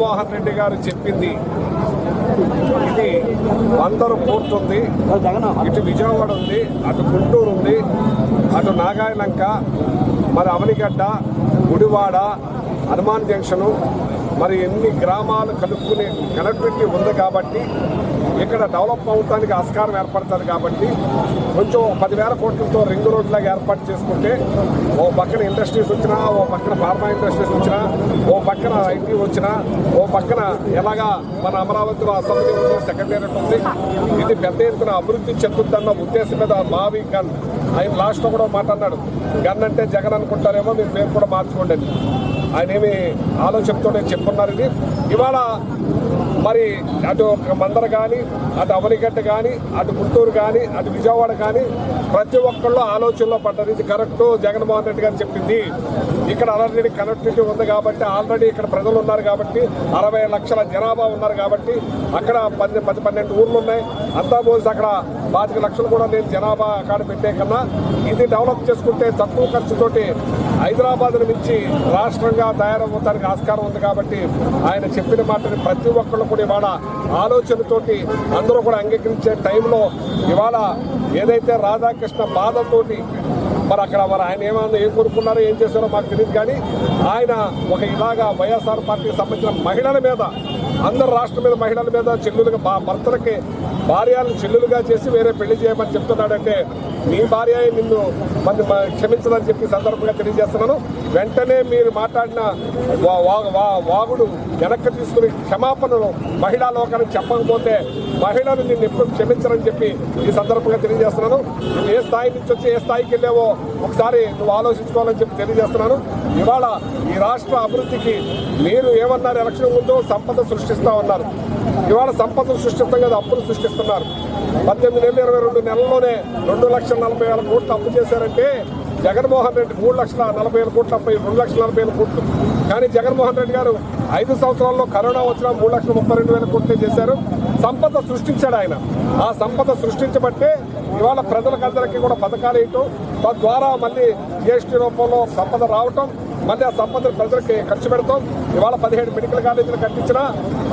మోహన్ రెడ్డి గారు చెప్పింది ఇది బందరు పోర్ట్ ఉంది, ఇటు విజయవాడ ఉంది, అటు గుంటూరు ఉంది, అటు నాగాయలంక, మరి అవనిగడ్డ, గుడివాడ, హనుమాన్ జంక్షను, మరి ఎన్ని గ్రామాలు కలుపుకునే కనెక్టివిటీ ఉంది కాబట్టి ఇక్కడ డెవలప్ అవడానికి ఆస్కారం ఏర్పడుతుంది. కాబట్టి కొంచెం 10,000 కోట్లతో రింగ్ రోడ్లాగా ఏర్పాటు చేసుకుంటే ఓ పక్కన ఇండస్ట్రీస్ వచ్చినా, ఓ పక్కన ఫార్మా ఇండస్ట్రీస్ వచ్చినా, ఓ పక్కన ఐటీ వచ్చినా, ఓ పక్కన ఎలాగా మన అమరావతిలో అసెంబ్లీ ఉంది, సెక్రటేరియట్ ఉంది, ఇది పెద్ద ఎత్తున అభివృద్ధి చెందుతున్న ఉద్దేశం మీద భావి గన్ ఆయన లాస్ట్లో కూడా మాట్లాడినాడు. గన్ అంటే జగన్ అనుకుంటారేమో, మీరు పేరు కూడా మార్చుకోండి. ఆయన ఏమి ఆలోచనతోనే చెప్పున్నారు. ఇది ఇవాళ మరి అటు మందర కానీ, అటు అవనిగడ్డ కానీ, అటు గుంటూరు కానీ, అటు విజయవాడ కానీ ప్రతి ఒక్కళ్ళు ఆలోచనలో పడ్డారు. ఇది కరెక్ట్. జగన్మోహన్ రెడ్డి గారు చెప్పింది ఇక్కడ ఆల్రెడీ కనెక్టివిటీ ఉంది కాబట్టి, ఆల్రెడీ ఇక్కడ ప్రజలు ఉన్నారు కాబట్టి, 60 లక్షల జనాభా ఉన్నారు కాబట్టి, అక్కడ 10-12 ఊర్లు ఉన్నాయి. అంతా పోసి అక్కడ 25 లక్షలు కూడా నేను జనాభా అక్కడ పెట్టే కన్నా ఇది డెవలప్ చేసుకుంటే తక్కువ ఖర్చుతోటి హైదరాబాద్ను మించి రాష్ట్రంగా తయారవుతానికి ఆస్కారం ఉంది. కాబట్టి ఆయన చెప్పిన మాటని ప్రతి ఒక్కళ్ళు కూడా ఇవాళ ఆలోచనతోటి అందరూ కూడా అంగీకరించే టైంలో ఇవాళ ఏదైతే రాధాకృష్ణ బాధతోటి మరి అక్కడ మరి ఆయన ఏం కోరుకున్నారో ఏం చేశారో మాకు తెలియదు. కానీ ఆయన ఒక ఇలాగా వైఎస్ఆర్ పార్టీకి సంబంధించిన మహిళల మీద, అందరు రాష్ట్రం మీద మహిళల మీద చెల్లులుగా భర్తలకి భార్యలను చెల్లులుగా చేసి వేరే పెళ్లి చేయమని చెప్తున్నాడంటే మీ భార్య నిన్ను క్షమించదని చెప్పి సందర్భంగా తెలియజేస్తున్నాను. వెంటనే మీరు మాట్లాడిన వాగుడు వెనక్కి తీసుకుని క్షమాపణలు మహిళా లోకానికి చెప్పకపోతే మహిళలు నిన్ను ఎప్పుడు క్షమించరని చెప్పి ఈ సందర్భంగా తెలియజేస్తున్నాను. నువ్వు ఏ స్థాయి నుంచి వచ్చి ఏ స్థాయికి వెళ్ళావో ఒకసారి నువ్వు ఆలోచించుకోవాలని చెప్పి తెలియజేస్తున్నాను. ఇవాళ ఈ రాష్ట్ర అభివృద్ధికి మీరు ఏమన్నారు, ఎలక్షన్ ముందు సంపద సృష్టిస్తా ఉన్నారు. ఇవాళ సంపదను సృష్టిస్తాం కదా, అప్పులు సృష్టిస్తున్నారు. 18 నెలలు 22 నెలల్లోనే 2,40,000 కోట్లు అప్పు చేశారంటే జగన్మోహన్ రెడ్డి 3,40,000 కోట్లు అప్పు, 2,40,000 కోట్లు. కానీ జగన్మోహన్ రెడ్డి గారు 5 సంవత్సరాల్లో కరోనా వచ్చినా 3,32,000 కోట్లే చేశారు. సంపద సృష్టించాడు ఆయన. ఆ సంపద సృష్టించబట్టే ఇవాళ ప్రజలకందరికీ కూడా పథకాలు వేయటం, తద్వారా మళ్ళీ జీఎస్టీ రూపంలో సంపద రావటం, మళ్ళీ ఆ సంపదను ప్రజలకి ఖర్చు పెడతాం. ఇవాళ 17 మెడికల్ కాలేజీలు కట్టించినా,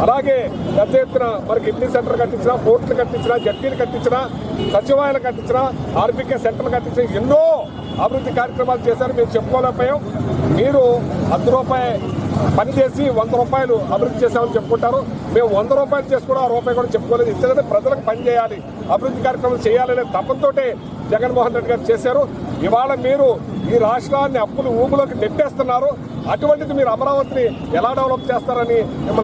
అలాగే పెద్ద ఎత్తున మరి కిడ్నీ సెంటర్ కట్టించినా, పోర్టులు కట్టించినా, జట్టీలు కట్టించినా, సచివాలయాలు కట్టించినా, ఆర్బీకే సెంటర్లు కట్టించినా ఎన్నో అభివృద్ధి కార్యక్రమాలు చేశారు. మేము చెప్పుకోలేకపోయాం. మీరు ₹10 పని చేసి ₹100 అభివృద్ధి చేశామని చెప్పుకుంటారు. మేము ₹100 చేసి కూడా ₹1 కూడా చెప్పుకోలేదు. ఎందుకంటే ప్రజలకు పని చేయాలి, అభివృద్ధి కార్యక్రమాలు చేయాలనే తపంతోటే జగన్మోహన్ రెడ్డి గారు చేశారు. ఇవాళ మీరు ఈ రాష్ట్రాన్ని అప్పులు ఊబులోకి నెట్టేస్తున్నారు. అటువంటిది మీరు అమరావతిని ఎలా డెవలప్ చేస్తారని